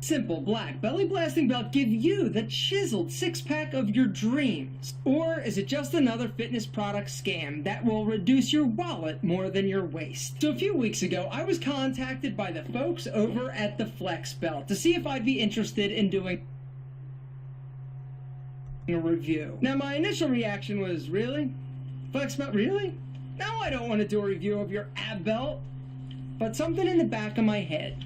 simple black belly blasting belt give you the chiseled six-pack of your dreams? Or is it just another fitness product scam that will reduce your wallet more than your waist? So a few weeks ago, I was contacted by the folks over at the Flex Belt to see if I'd be interested in doing a review. Now my initial reaction was, really? Flex Belt, really? No, I don't want to do a review of your ab belt. But something in the back of my head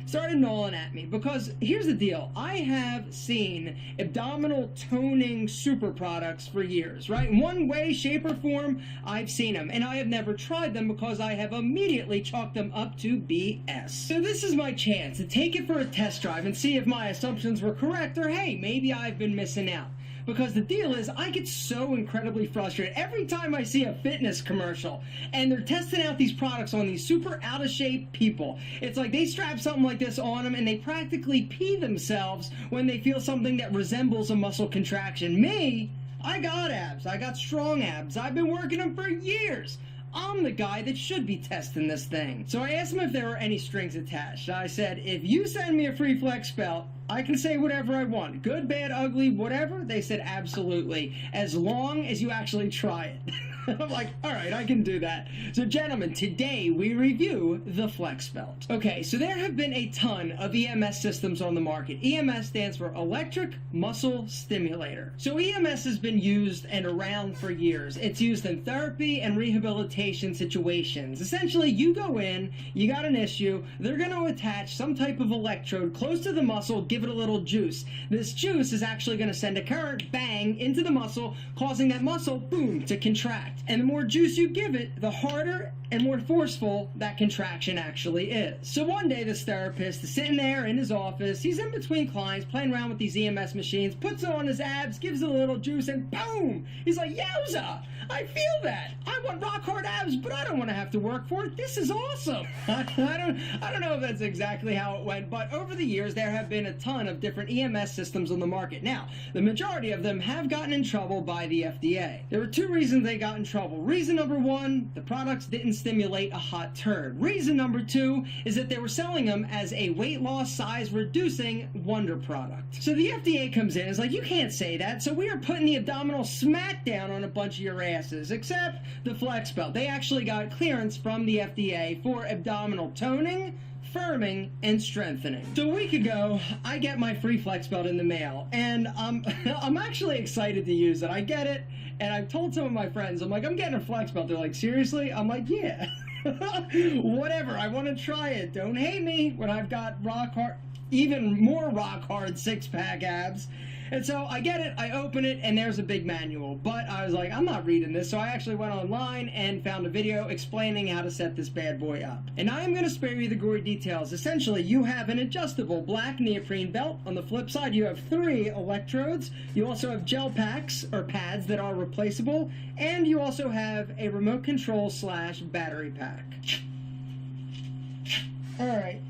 started gnawing at me, because here's the deal. I have seen abdominal toning super products for years, right? In one way, shape, or form, I've seen them, and I have never tried them because I have immediately chalked them up to BS. So this is my chance to take it for a test drive and see if my assumptions were correct, or hey, maybe I've been missing out. Because the deal is, I get so incredibly frustrated every time I see a fitness commercial and they're testing out these products on these super out of shape people. It's like they strap something like this on them and they practically pee themselves when they feel something that resembles a muscle contraction. Me, I got abs. I got strong abs. I've been working them for years. I'm the guy that should be testing this thing. So I asked them if there were any strings attached. I said, if you send me a free Flex Belt, I can say whatever I want. Good, bad, ugly, whatever. They said absolutely, as long as you actually try it. I'm like, all right, I can do that. So gentlemen, today we review the Flex Belt. Okay, so there have been a ton of EMS systems on the market. EMS stands for Electric Muscle Stimulator. So EMS has been used and around for years. It's used in therapy and rehabilitation situations. Essentially, you go in, you got an issue, they're going to attach some type of electrode close to the muscle, give it a little juice. This juice is actually going to send a current, bang, into the muscle, causing that muscle, boom, to contract. And the more juice you give it, the harder and more forceful that contraction actually is. So one day this therapist is sitting there in his office, he's in between clients playing around with these EMS machines, puts it on his abs, gives it a little juice, and boom! He's like, yowza! I feel that! I want rock hard abs, but I don't want to have to work for it. This is awesome! I don't know if that's exactly how it went, but over the years there have been a ton of different EMS systems on the market. Now, the majority of them have gotten in trouble by the FDA. There were two reasons they got in trouble. Reason number one, the products didn't stimulate a hot turd. Reason number two is that they were selling them as a weight loss, size reducing wonder product. So the FDA comes in and is like, you can't say that, so we are putting the abdominal smackdown on a bunch of your asses, except the Flex Belt. They actually got clearance from the FDA for abdominal toning, firming, and strengthening. So a week ago, I get my free Flex Belt in the mail, and I'm actually excited to use it. I get it, and I've told some of my friends, I'm like, I'm getting a Flex Belt. They're like, seriously? I'm like, yeah. Whatever, I want to try it. Don't hate me when I've got rock hard, even more rock hard six-pack abs. And so I get it, I open it, and there's a big manual. But I was like, I'm not reading this. So I actually went online and found a video explaining how to set this bad boy up. And I am going to spare you the gory details. Essentially, you have an adjustable black neoprene belt. On the flip side, you have 3 electrodes. You also have gel packs, or pads, that are replaceable. And you also have a remote control / battery pack. All right.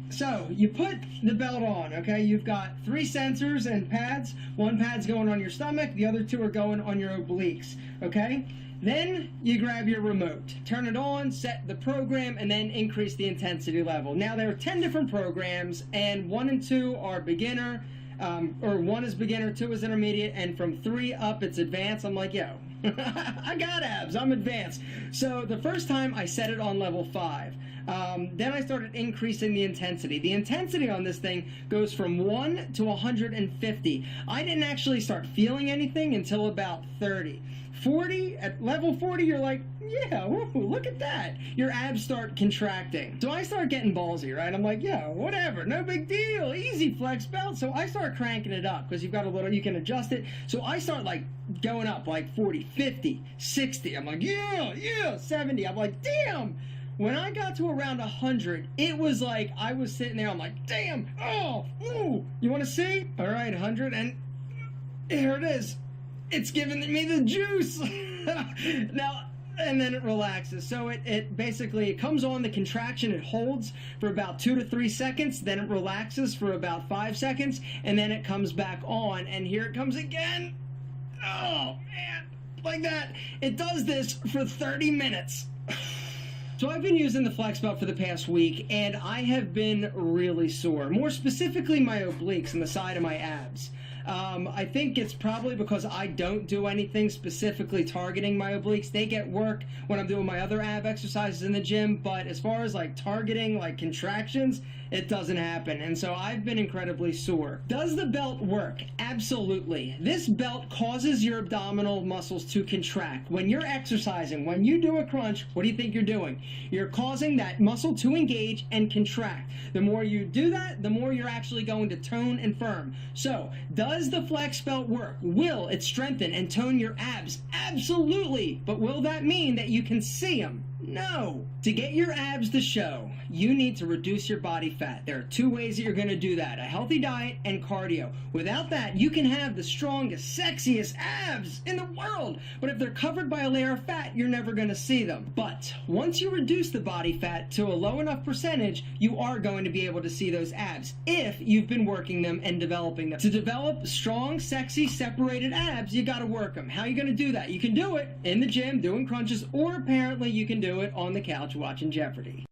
So, you put the belt on, okay? You've got 3 sensors and pads. One pad's going on your stomach, the other 2 are going on your obliques, okay? Then you grab your remote, turn it on, set the program, and then increase the intensity level. Now, there are 10 different programs, and 1 and 2 are beginner, or 1 is beginner, 2 is intermediate, and from 3 up, it's advanced. I'm like, yo, I got abs, I'm advanced. So, the first time I set it on level 5. Then I started increasing the intensity. The intensity on this thing goes from 1 to 150. I didn't actually start feeling anything until about 30. 40, at level 40, you're like, yeah, woo, look at that. Your abs start contracting. So I start getting ballsy, right? I'm like, yeah, whatever, no big deal, easy Flex Belt. So I start cranking it up because you've got a little, you can adjust it. So I start like going up like 40, 50, 60. I'm like, yeah, 70. I'm like, damn. When I got to around 100, it was like I was sitting there, I'm like, damn, oh, ooh, you want to see? All right, 100, and here it is. It's giving me the juice. Now, and then it relaxes. So it basically, it comes on the contraction, it holds for about 2 to 3 seconds, then it relaxes for about 5 seconds, and then it comes back on, and here it comes again. Oh, man, like that. It does this for 30 minutes. So I've been using the Flex Belt for the past week, and I have been really sore. More specifically, my obliques and the side of my abs. I think it's probably because I don't do anything specifically targeting my obliques. They get work when I'm doing my other ab exercises in the gym, but as far as like targeting like contractions, it doesn't happen. And so I've been incredibly sore. Does the belt work? Absolutely. This belt causes your abdominal muscles to contract. When you're exercising, when you do a crunch, what do you think you're doing? You're causing that muscle to engage and contract. The more you do that, the more you're actually going to tone and firm. So, does the Flex Belt work? Will it strengthen and tone your abs? Absolutely. But will that mean that you can see them? No. To get your abs to show, you need to reduce your body fat. There are two ways that you're going to do that: a healthy diet and cardio. Without that, you can have the strongest, sexiest abs in the world, but if they're covered by a layer of fat, you're never going to see them. But once you reduce the body fat to a low enough percentage, you are going to be able to see those abs if you've been working them and developing them. To develop strong, sexy, separated abs, you got to work them. How are you going to do that? You can do it in the gym doing crunches, or apparently you can do it on the couch watching Jeopardy.